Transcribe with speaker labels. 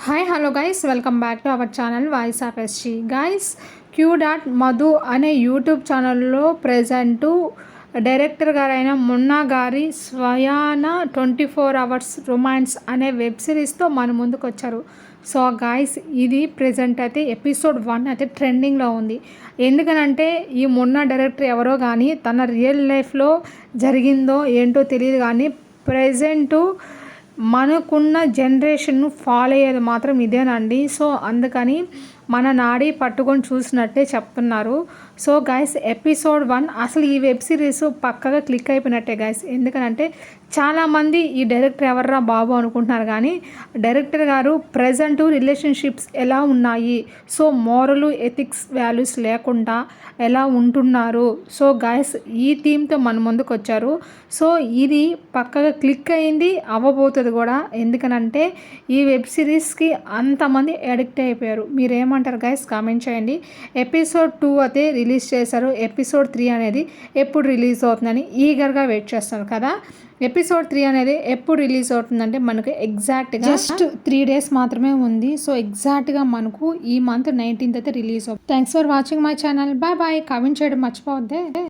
Speaker 1: Hi hello guys, welcome back to our channel voice of SG. Guys, Madhu అనే YouTube ఛానల్లో present director గారైన మున్నా గారి స్వయాన 24 అవర్స్ రొమాన్స్ అనే వెబ్ సిరీస్తో మన ముందుకు వచ్చారు. సో గైస్, ఇది ప్రజెంట్ అయితే ఎపిసోడ్ 1 అయితే ట్రెండింగ్లో ఉంది. ఎందుకనంటే ఈ మున్నా డైరెక్టర్ ఎవరో కానీ తన రియల్ లైఫ్లో జరిగిందో ఏంటో తెలియదు, కానీ ప్రజెంటు మనకున్న జనరేషన్ను ఫాలో అయ్యేది మాత్రం ఇదేనండి. సో అందుకని మన నాడి పట్టుకొని చూసినట్టే చెప్తున్నారు. సో గైస్, ఎపిసోడ్ 1 అసలు ఈ వెబ్ సిరీస్ పక్కగా క్లిక్ అయిపోయినట్టే గైస్. ఎందుకనంటే చాలామంది ఈ డైరెక్టర్ ఎవర్రా బాబు అనుకుంటున్నారు, కానీ డైరెక్టర్ గారు ప్రజెంట్ రిలేషన్షిప్స్ ఎలా ఉన్నాయి, సో మోరల్ ఎథిక్స్ వాల్యూస్ లేకుండా ఎలా ఉంటున్నారు. సో గైస్, ఈ థీమ్తో మన ముందుకు వచ్చారు. సో ఇది పక్కగా క్లిక్ అయింది, అవ్వబోతుంది కూడా. ఎందుకనంటే ఈ వెబ్ సిరీస్కి అంతమంది అడిక్ట్ అయిపోయారు. మీరేమంటారు గైస్? కామెంట్ చేయండి. ఎపిసోడ్ 2 అయితే రిలీజ్ చేశారు. ఎపిసోడ్ 3 అనేది ఎప్పుడు రిలీజ్ అవుతుందని ఈగర్గా వెయిట్ చేస్తారు కదా. ఎపిసోడ్ 3 అనేది ఎప్పుడు రిలీజ్ అవుతుందంటే మనకు ఎగ్జాక్ట్గా జస్ట్ 3 డేస్ మాత్రమే ఉంది. సో ఎగ్జాక్ట్గా మనకు ఈ మంత్ 19th అయితే రిలీజ్ అవుతుంది. Thanks for watching my channel. Bye bye. Comment చేయడం మర్చిపోవద్దే.